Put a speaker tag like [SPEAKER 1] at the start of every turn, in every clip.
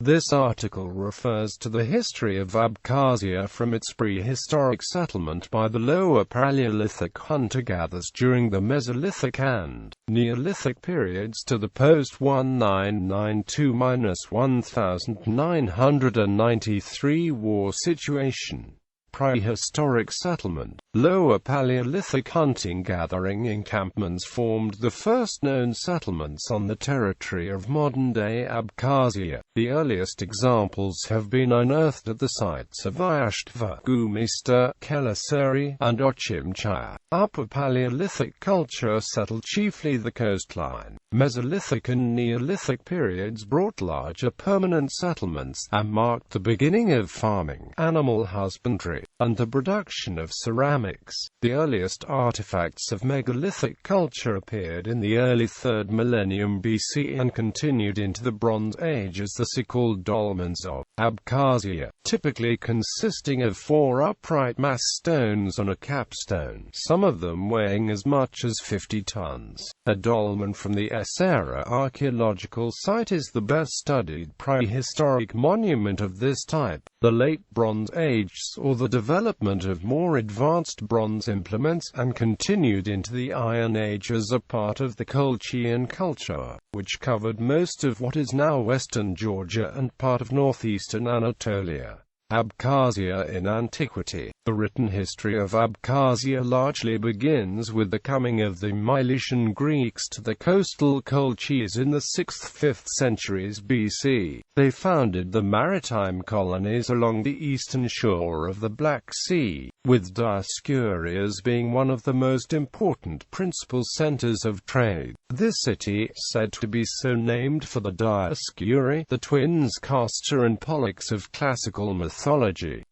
[SPEAKER 1] This article refers to the history of Abkhazia from its prehistoric settlement by the lower Paleolithic hunter-gatherers during the Mesolithic and Neolithic periods to the post-1992–1993 war situation. Prehistoric settlement. Lower Paleolithic hunting-gathering encampments formed the first known settlements on the territory of modern-day Abkhazia. The earliest examples have been unearthed at the sites of Uyashtva, Gumista, Kelasari, and Ochimchaya. Upper Paleolithic culture settled chiefly the coastline. Mesolithic and Neolithic periods brought larger permanent settlements, and marked the beginning of farming, animal husbandry, and the production of ceramics. The earliest artifacts of megalithic culture appeared in the early 3rd millennium BC and continued into the Bronze Age as the so-called dolmens of Abkhazia, typically consisting of 4 upright mass stones on a capstone, some of them weighing as much as 50 tons. A dolmen from the Essara archaeological site is the best-studied prehistoric monument of this type. The Late Bronze Age saw the development of more advanced bronze implements, and continued into the Iron Age as a part of the Colchian culture, which covered most of what is now western Georgia and part of northeastern Anatolia. Abkhazia in antiquity. The written history of Abkhazia largely begins with the coming of the Milesian Greeks to the coastal Colchis in the 6th–5th centuries BC. They founded the maritime colonies along the eastern shore of the Black Sea, with Dioscurias being one of the most important principal centers of trade. This city, said to be so named for the Dioscuri, the twins Castor and Pollux of classical mythology,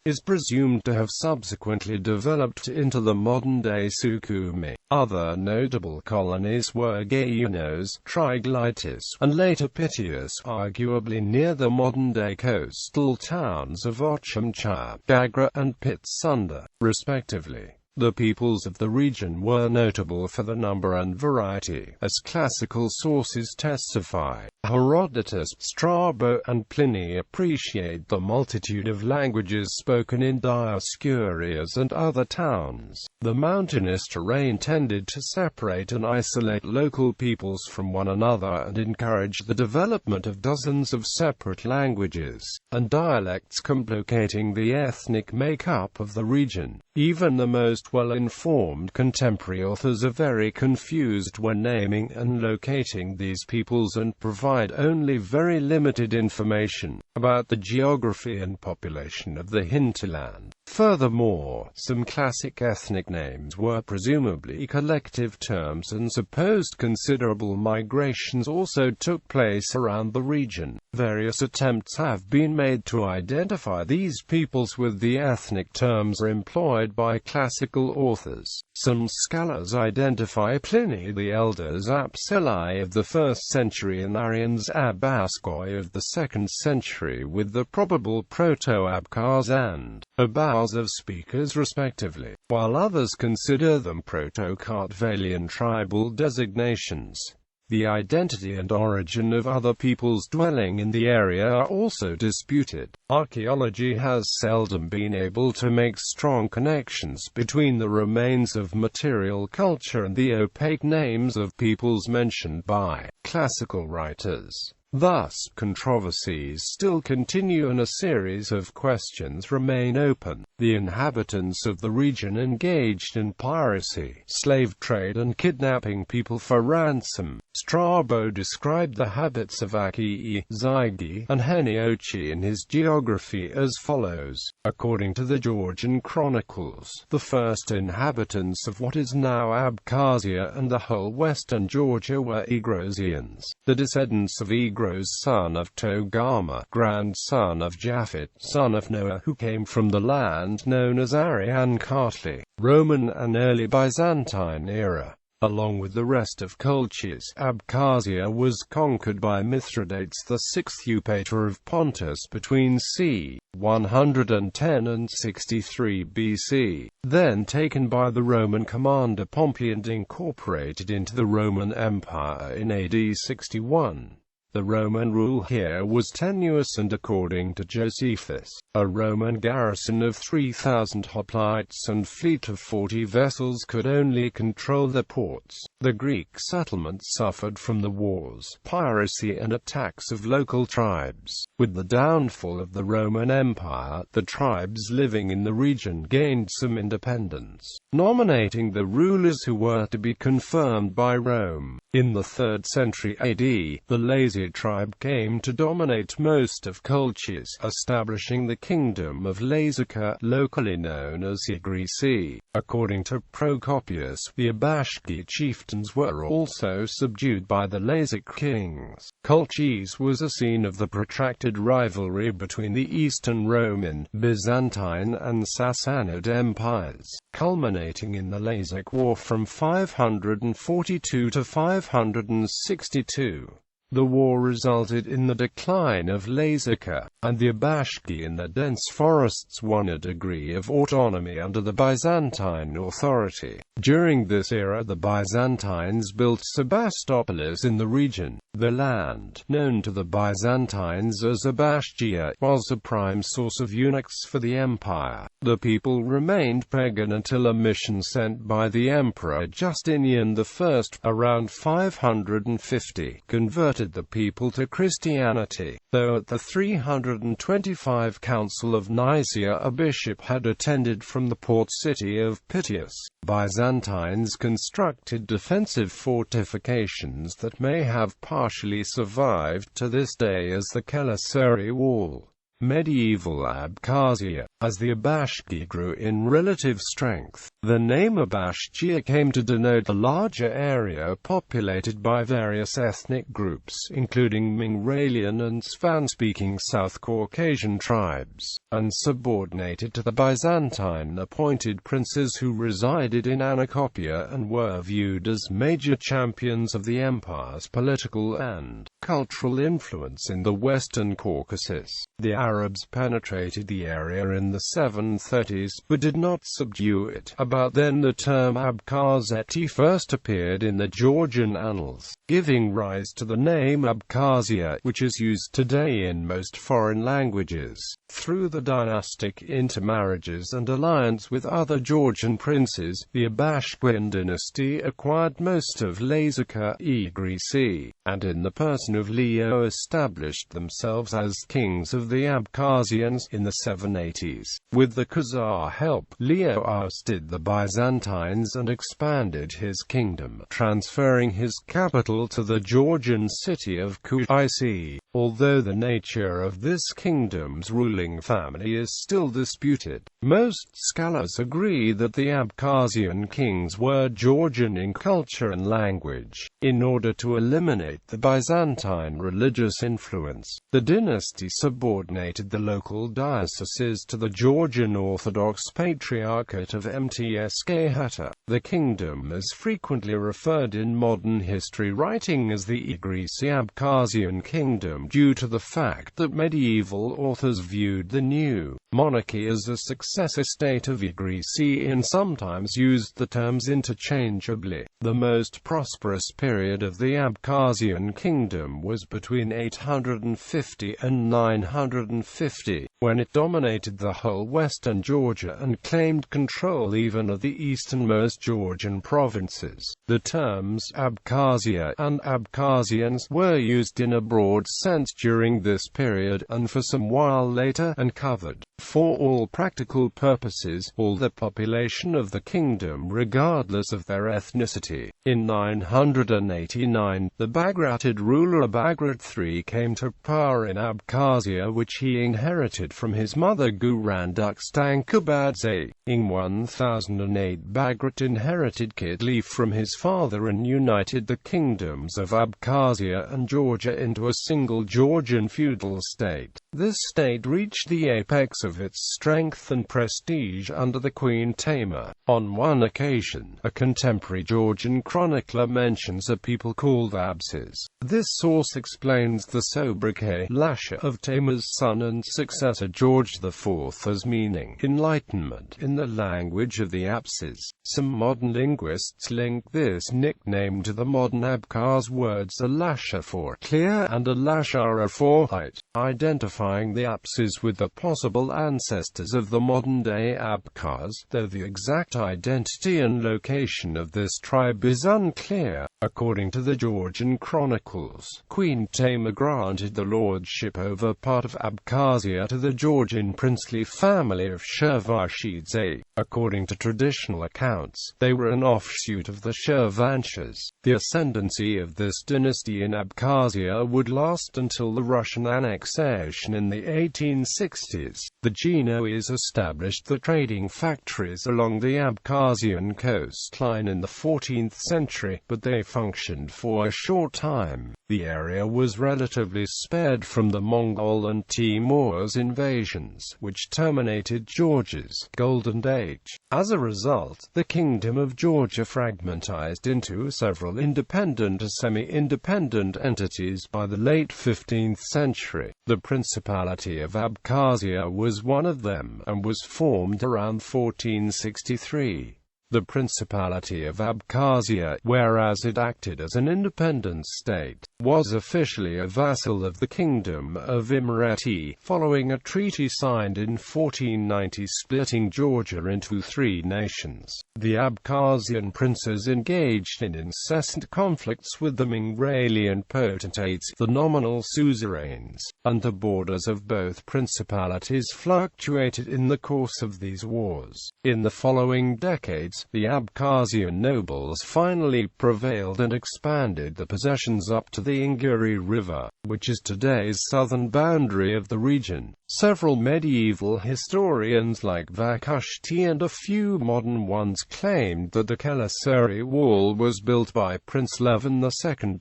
[SPEAKER 1] is presumed to have subsequently developed into the modern-day Sukhumi. Other notable colonies were Gaianos, Triglytis, and later Pitius, arguably near the modern-day coastal towns of Ochimchaya, Gagra, and Pitsunda, respectively. The peoples of the region were notable for the number and variety, as classical sources testify. Herodotus, Strabo, and Pliny appreciate the multitude of languages spoken in Dioscurias and other towns. The mountainous terrain tended to separate and isolate local peoples from one another and encourage the development of dozens of separate languages and dialects complicating the ethnic makeup of the region. Even the most well-informed contemporary authors are very confused when naming and locating these peoples and provide only very limited information about the geography and population of the hinterland. Furthermore, some classic ethnic names were presumably collective terms, and supposed considerable migrations also took place around the region. Various attempts have been made to identify these peoples with the ethnic terms employed by classical authors. Some scholars identify Pliny the Elder as Apsili of the 1st century and Arians Abaskoi of the 2nd century with the probable Proto-Abkhaz and Abaz of speakers respectively, while others consider them Proto-Kartvelian tribal designations. The identity and origin of other peoples dwelling in the area are also disputed. Archaeology has seldom been able to make strong connections between the remains of material culture and the opaque names of peoples mentioned by classical writers. Thus, controversies still continue and a series of questions remain open. The inhabitants of the region engaged in piracy, slave trade and kidnapping people for ransom. Strabo described the habits of Achii, Zygi, and Heniochi in his geography as follows. According to the Georgian chronicles, the first inhabitants of what is now Abkhazia and the whole western Georgia were Egrosians, the descendants of Egros, son of Togarma, grandson of Japhet, son of Noah, who came from the land known as Arian Kartli, Roman and early Byzantine era. Along with the rest of Colchis, Abkhazia was conquered by Mithridates the Sixth Eupator of Pontus between c. 110 and 63 BC, then taken by the Roman commander Pompey and incorporated into the Roman Empire in AD 61. The Roman rule here was tenuous, and according to Josephus, a Roman garrison of 3,000 hoplites and fleet of 40 vessels could only control the ports. The Greek settlements suffered from the wars, piracy and attacks of local tribes. With the downfall of the Roman Empire, the tribes living in the region gained some independence, nominating the rulers who were to be confirmed by Rome. In the 3rd century AD, the Lazic tribe came to dominate most of Colchis, establishing the kingdom of Lazica, locally known as Igrisi. According to Procopius, the Abashki chieftains were also subdued by the Lazic kings. Colchis was a scene of the protracted rivalry between the Eastern Roman, Byzantine and Sassanid empires, culminating in the Lazic War from 542 to 562. The war resulted in the decline of Lazica, and the Abashki in the dense forests won a degree of autonomy under the Byzantine authority. During this era, the Byzantines built Sebastopolis in the region. The land, known to the Byzantines as Abkhazia, was a prime source of eunuchs for the empire. The people remained pagan until a mission sent by the Emperor Justinian I, around 550, converted the people to Christianity. Though at the 325 Council of Nicaea a bishop had attended from the port city of Piteus, Byzantines constructed defensive fortifications that may have partially survived to this day as the Kelisari Wall. Medieval Abkhazia. As the Abashki grew in relative strength, the name Abkhazia came to denote the larger area populated by various ethnic groups, including Mingrelian and Svan-speaking South Caucasian tribes, and subordinated to the Byzantine appointed princes who resided in Anacopia and were viewed as major champions of the empire's political and cultural influence in the Western Caucasus. The Arabs penetrated the area in the 730s, but did not subdue it. About then the term Abkhazeti first appeared in the Georgian annals, giving rise to the name Abkhazia, which is used today in most foreign languages. Through the dynastic intermarriages and alliance with other Georgian princes, the Abashkian dynasty acquired most of Lazica, Igrisi, and in the person of Leo established themselves as kings of the Abkhazians in the 780s. With the Khazar help, Leo ousted the Byzantines and expanded his kingdom, transferring his capital to the Georgian city of Kuisi. Although the nature of this kingdom's ruling family is still disputed, most scholars agree that the Abkhazian kings were Georgian in culture and language. In order to eliminate the Byzantine religious influence, the dynasty subordinated the local dioceses to the Georgian Orthodox Patriarchate of Mtskheta. The kingdom is frequently referred in modern history writing as the Igrisi Abkhazian Kingdom due to the fact that medieval authors viewed the new monarchy as a successor state of Igrisi and sometimes used the terms interchangeably. The most prosperous period of the Abkhazian kingdom was between 850 and 950, when it dominated the whole western Georgia and claimed control even of the easternmost Georgian provinces. The terms Abkhazia and Abkhazians were used in a broad sense during this period and for some while later, and covered, for all practical purposes, all the population of the kingdom regardless of their ethnicity. In 989, the Bagratid ruler Bagrat III came to power in Abkhazia, which he inherited from his mother Guranduk Stankabadze. In 1008 Bagrat inherited Kitli from his father and united the kingdoms of Abkhazia and Georgia into a single Georgian feudal state. This state reached the apex of its strength and prestige under the Queen Tamar. On one occasion, a contemporary Georgian chronicler mentions a people called Abkhazs. This source explains the sobriquet Lasha of Tamar's son and successor George IV as meaning enlightenment in the language of the Abkhazs. Some modern linguists link this nickname to the modern Abkhaz words Alasha for clear and Alashara for light, identifying the Abkhazs with the possible ancestors of the modern-day Abkhaz, though the exact identity and location of this tribe is unclear. According to the Georgian chronicles, Queen Tamar granted the lordship over part of Abkhazia to the Georgian princely family of Shirvanshidze. According to traditional accounts, they were an offshoot of the Shirvanshahs. The ascendancy of this dynasty in Abkhazia would last until the Russian annexation in the 1860s. The Genoese established the trading factories along the Abkhazian coastline in the 14th century, but they functioned for a short time. The area was relatively spared from the Mongol and Timur's invasions, which terminated Georgia's Golden Age. As a result, the Kingdom of Georgia fragmentized into several independent or semi-independent entities by the late 15th century. The Principality of Abkhazia was one of them, and was formed around 1463. The Principality of Abkhazia, whereas it acted as an independent state, was officially a vassal of the Kingdom of Imereti, following a treaty signed in 1490 splitting Georgia into three nations. The Abkhazian princes engaged in incessant conflicts with the Mingrelian potentates, the nominal suzerains, and the borders of both principalities fluctuated in the course of these wars. In the following decades, the Abkhazian nobles finally prevailed and expanded the possessions up to the Inguri River, which is today's southern boundary of the region. Several medieval historians like Vakushti and a few modern ones claimed that the Kelisari Wall was built by Prince Levin II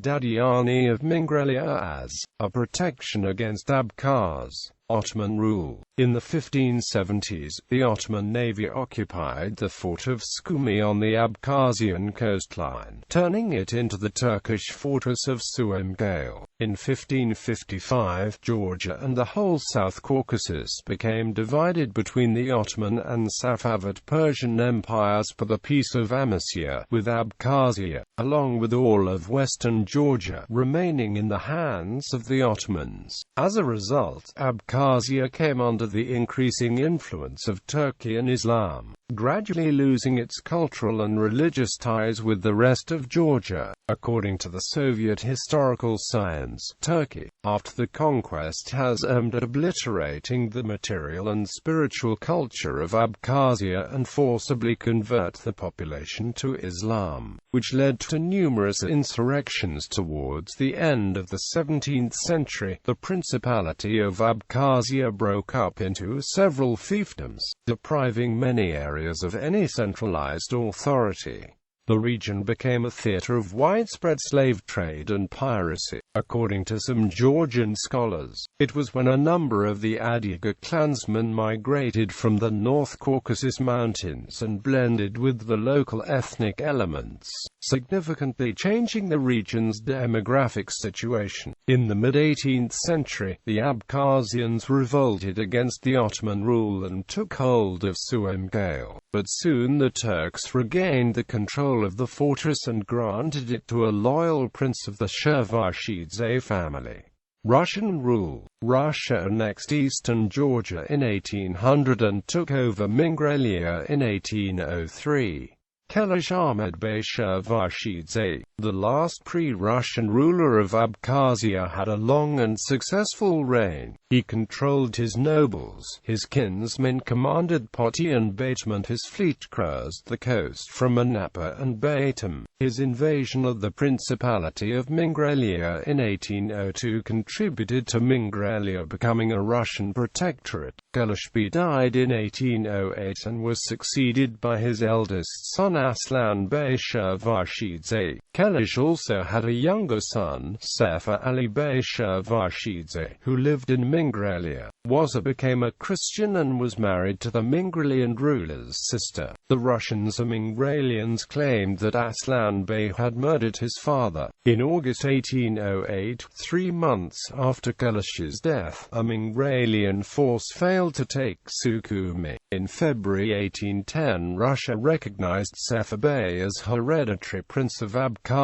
[SPEAKER 1] Dadiani of Mingrelia as a protection against Abkhaz Ottoman rule. In the 1570s, the Ottoman navy occupied the fort of Skumi on the Abkhazian coastline, turning it into the Turkish fortress of Suamgale. In 1555, Georgia and the whole South Caucasus became divided between the Ottoman and Safavid Persian empires per the Peace of Amasya, with Abkhazia, along with all of western Georgia, remaining in the hands of the Ottomans. As a result, Abkhazia came under the increasing influence of Turkey and Islam, gradually losing its cultural and religious ties with the rest of Georgia. According to the Soviet historical science, Turkey, after the conquest, has aimed at obliterating the material and spiritual culture of Abkhazia and forcibly convert the population to Islam, which led to numerous insurrections towards the end of the 17th century. The Principality of Abkhazia broke up into several fiefdoms, depriving many areas of any centralized authority. The region became a theater of widespread slave trade and piracy. According to some Georgian scholars, it was when a number of the Adiga clansmen migrated from the North Caucasus Mountains and blended with the local ethnic elements, significantly changing the region's demographic situation. In the mid-18th century, the Abkhazians revolted against the Ottoman rule and took hold of Suamgale, but soon the Turks regained the control of the fortress and granted it to a loyal prince of the Shirvanshidze family. Russian rule. Russia annexed eastern Georgia in 1800 and took over Mingrelia in 1803. Kalish Ahmed Bey Shirvanshidze, the last pre-Russian ruler of Abkhazia, had a long and successful reign. He controlled his nobles, his kinsmen commanded Poti and Batum, and his fleet crossed the coast from Anapa and Batum. His invasion of the Principality of Mingrelia in 1802 contributed to Mingrelia becoming a Russian protectorate. Kalashbey died in 1808 and was succeeded by his eldest son Aslan Bey Shirvanshidze. Kalish also had a younger son, Sefer Ali Bey Shah-Varshidze, who lived in Mingralia. Wazir became a Christian and was married to the Mingrelian ruler's sister. The Russians and Mingrelians claimed that Aslan Bey had murdered his father. In August 1808, 3 months after Kalish's death, a Mingrelian force failed to take Sukhumi. In February 1810, Russia recognized Sefer Bey as hereditary prince of Abkhazia.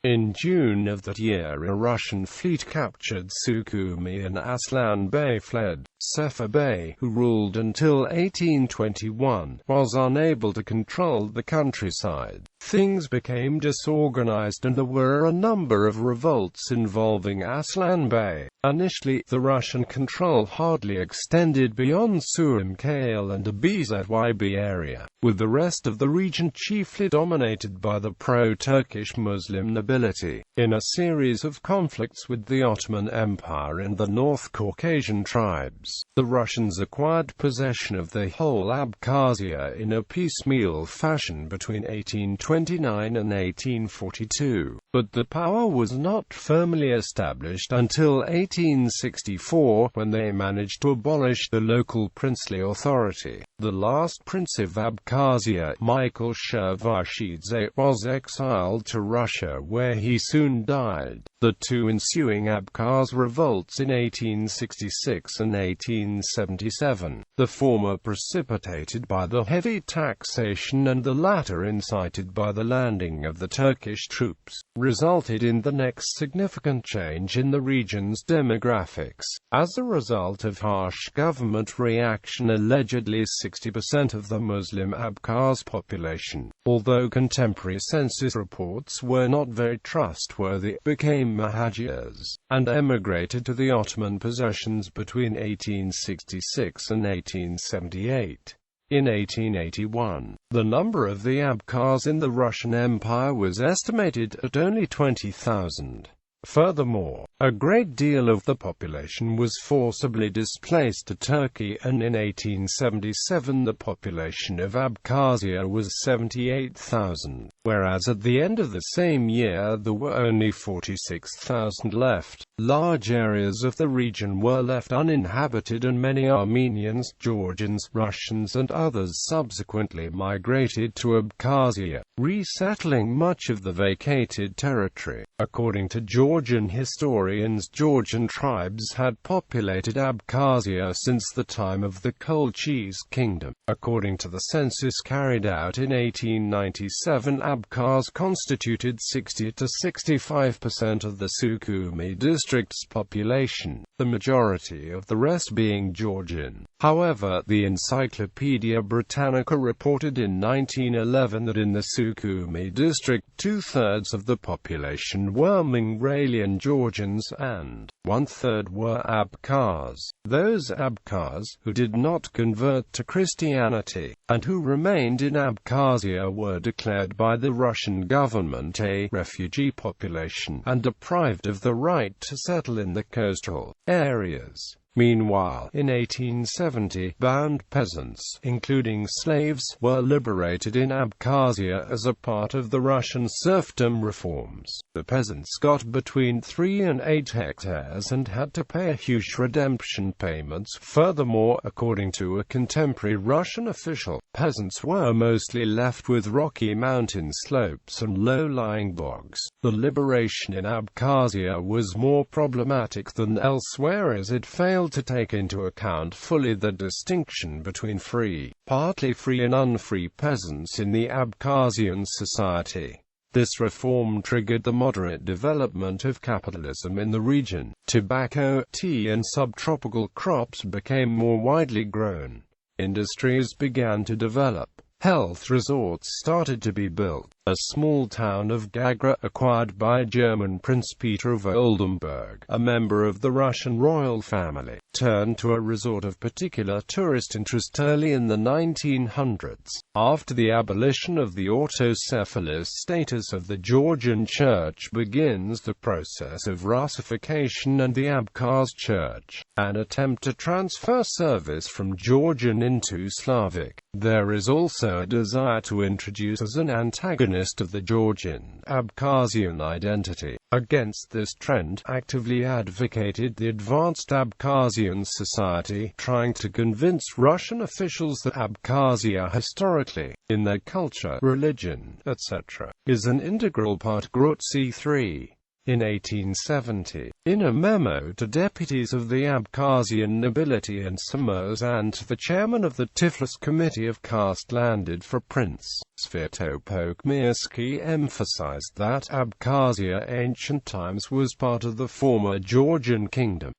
[SPEAKER 1] In June of that year, a Russian fleet captured Sukhumi and Aslan Bey fled. Sefer Bey, who ruled until 1821, was unable to control the countryside. Things became disorganized and there were a number of revolts involving Aslan Bey. Initially, the Russian control hardly extended beyond Surim Kale and the Bzyb area, with the rest of the region chiefly dominated by the pro-Turkish Muslim nobility. In a series of conflicts with the Ottoman Empire and the North Caucasian tribes, the Russians acquired possession of the whole Abkhazia in a piecemeal fashion between 1829 and 1842, but the power was not firmly established until 1864, when they managed to abolish the local princely authority. The last prince of Abkhazia, Michael Shah-Varshidze, was exiled to Russia where he soon died. The two ensuing Abkhaz revolts in 1866 and 1877, the former precipitated by the heavy taxation and the latter incited by the landing of the Turkish troops, resulted in the next significant change in the region's demographics. As a result of harsh government reaction, allegedly 60% of the Muslim Abkhaz population, although contemporary census reports were not very trustworthy, became Mahajirs, and emigrated to the Ottoman possessions between 1866 and 1878. In 1881, the number of the Abkhaz in the Russian Empire was estimated at only 20,000. Furthermore, a great deal of the population was forcibly displaced to Turkey, and in 1877 the population of Abkhazia was 78,000, whereas at the end of the same year there were only 46,000 left. Large areas of the region were left uninhabited and many Armenians, Georgians, Russians and others subsequently migrated to Abkhazia, resettling much of the vacated territory. According to Georgian historians, Georgian tribes had populated Abkhazia since the time of the Kolchis Kingdom. According to the census carried out in 1897, Abkhaz constituted 60 to 65% of the Sukhumi district's population, the majority of the rest being Georgian. However, the Encyclopaedia Britannica reported in 1911 that in the Sukhumi district 2/3 of the population were Mingrelian Georgians and 1/3 were Abkhaz. Those Abkhaz who did not convert to Christianity, and who remained in Abkhazia, were declared by the Russian government a refugee population, and deprived of the right to settle in the coastal areas. Meanwhile, in 1870, bound peasants, including slaves, were liberated in Abkhazia as a part of the Russian serfdom reforms. The peasants got between 3 and 8 hectares and had to pay huge redemption payments. Furthermore, according to a contemporary Russian official, peasants were mostly left with rocky mountain slopes and low-lying bogs. The liberation in Abkhazia was more problematic than elsewhere, as it failed to take into account fully the distinction between free, partly free and unfree peasants in the Abkhazian society. This reform triggered the moderate development of capitalism in the region. Tobacco, tea and subtropical crops became more widely grown. Industries began to develop. Health resorts started to be built. A small town of Gagra, acquired by German Prince Peter of Oldenburg, a member of the Russian royal family, turned to a resort of particular tourist interest early in the 1900s. After the abolition of the autocephalous status of the Georgian Church begins the process of Russification and the Abkhaz Church, an attempt to transfer service from Georgian into Slavic. There is also a desire to introduce as an antagonist of the Georgian, Abkhazian identity. Against this trend, actively advocated the advanced Abkhazian society, trying to convince Russian officials that Abkhazia historically, in their culture, religion, etc., is an integral part. Grutzi III. In 1870, in a memo to deputies of the Abkhazian nobility and Samurs and to the chairman of the Tiflis Committee of Caste landed for Prince Svetopluk-Mirsky emphasized that Abkhazia ancient times was part of the former Georgian kingdom.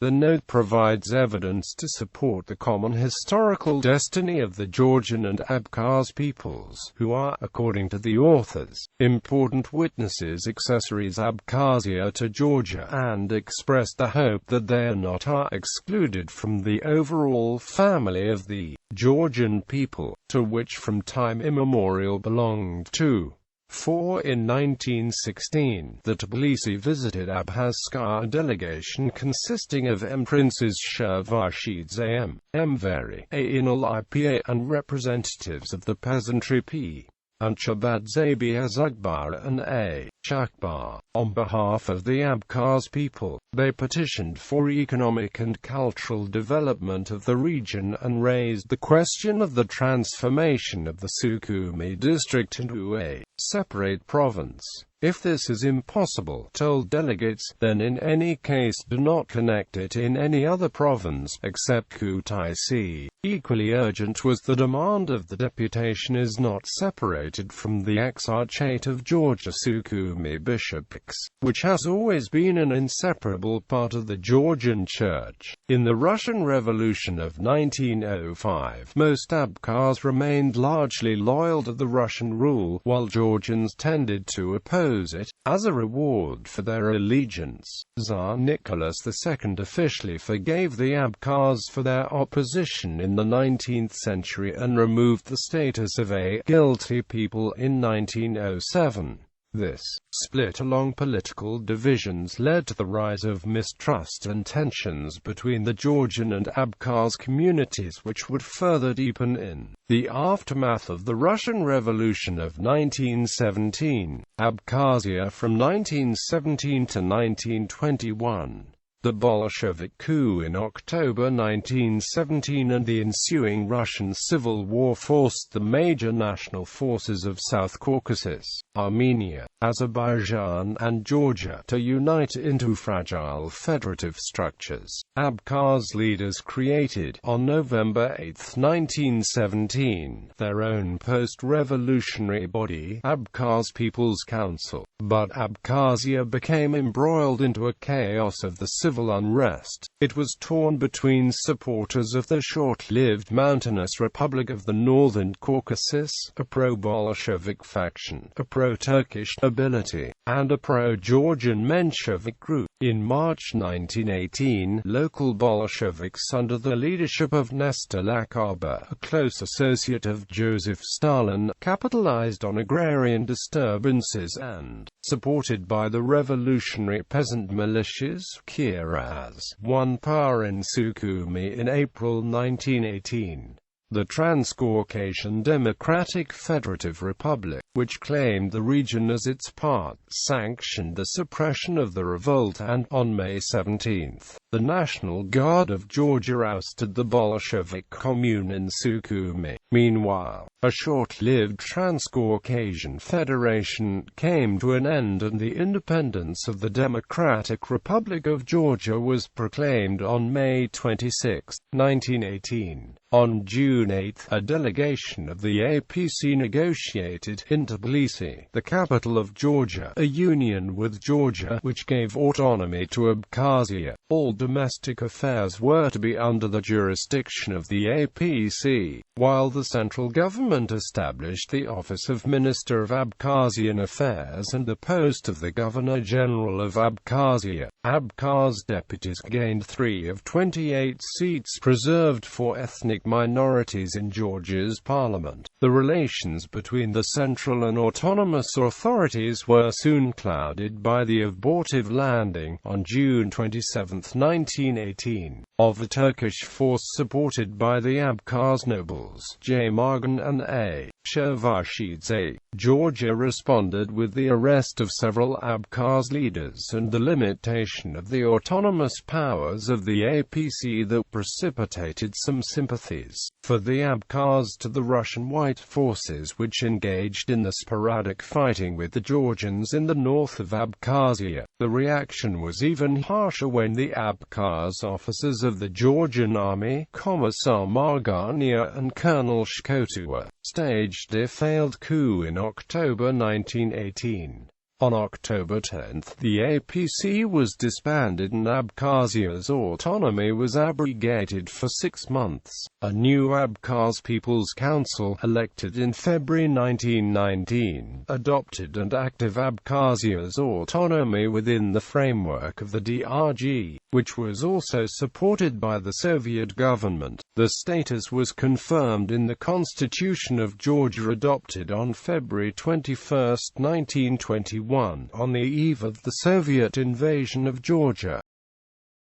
[SPEAKER 1] The note provides evidence to support the common historical destiny of the Georgian and Abkhaz peoples, who are, according to the authors, important witnesses accessories Abkhazia to Georgia, and expressed the hope that they are not excluded from the overall family of the Georgian people, to which from time immemorial belonged too. In 1916, the Tbilisi visited Abkhazia, a delegation consisting of Princes Shervashidze Mveri, Inal Ipa, and representatives of the peasantry P. and Chabadze Azakbar and A. Shakbar. On behalf of the Abkhaz people, they petitioned for economic and cultural development of the region and raised the question of the transformation of the Sukhumi district into a separate province. If this is impossible, told delegates, then in any case do not connect it in any other province, except Kutaisi. Equally urgent was the demand of the deputation is not separated from the Exarchate of Georgia Sukhumi bishoprics, which has always been an inseparable part of the Georgian Church. In the Russian Revolution of 1905, most Abkhaz remained largely loyal to the Russian rule, while Georgians tended to oppose it. As a reward for their allegiance, Tsar Nicholas II officially forgave the Abkhaz for their opposition in the 19th century and removed the status of a guilty people in 1907. This split along political divisions led to the rise of mistrust and tensions between the Georgian and Abkhaz communities, which would further deepen in the aftermath of the Russian Revolution of 1917. Abkhazia from 1917 to 1921. The Bolshevik coup in October 1917 and the ensuing Russian Civil War forced the major national forces of South Caucasus, Armenia, Azerbaijan and Georgia to unite into fragile federative structures. Abkhaz leaders created, on November 8, 1917, their own post-revolutionary body, Abkhaz People's Council. But Abkhazia became embroiled into a chaos of the civil unrest. It was torn between supporters of the short-lived Mountainous Republic of the Northern Caucasus, a pro-Bolshevik faction, a pro-Turkish nobility, and a pro-Georgian Menshevik group. In March 1918, local Bolsheviks under the leadership of Nestor Lakarba, a close associate of Joseph Stalin, capitalized on agrarian disturbances and, supported by the revolutionary peasant militias, Kiraz, won power in Sukhumi in April 1918. The Transcaucasian Democratic Federative Republic, which claimed the region as its part, sanctioned the suppression of the revolt and, on May 17, the National Guard of Georgia ousted the Bolshevik Commune in Sukhumi. Meanwhile, a short-lived Transcaucasian Federation came to an end and the independence of the Democratic Republic of Georgia was proclaimed on May 26, 1918. On June 8, a delegation of the APC negotiated in Tbilisi, the capital of Georgia, a union with Georgia which gave autonomy to Abkhazia. All domestic affairs were to be under the jurisdiction of the APC, while the central government established the office of Minister of Abkhazian Affairs and the post of the Governor-General of Abkhazia. Abkhaz deputies gained 3 of 28 seats preserved for ethnic minorities in Georgia's parliament. The relations between the central and autonomous authorities were soon clouded by the abortive landing, on June 27, 1918, of a Turkish force supported by the Abkhaz nobles, J. Margan and A. Shervashidze. Georgia responded with the arrest of several Abkhaz leaders and the limitation of the autonomous powers of the APC that precipitated some sympathies for the Abkhaz to the Russian White forces, which engaged in the sporadic fighting with the Georgians in the north of Abkhazia. The reaction was even harsher when the Abkhaz officers of the Georgian army, Commissar Margania and Colonel Shkotua, staged a failed coup in October 1918. On October 10, the APC was disbanded and Abkhazia's autonomy was abrogated for 6 months. A new Abkhaz People's Council, elected in February 1919, adopted and active Abkhazia's autonomy within the framework of the DRG, which was also supported by the Soviet government. The status was confirmed in the Constitution of Georgia adopted on February 21, 1921, on the eve of the Soviet invasion of Georgia.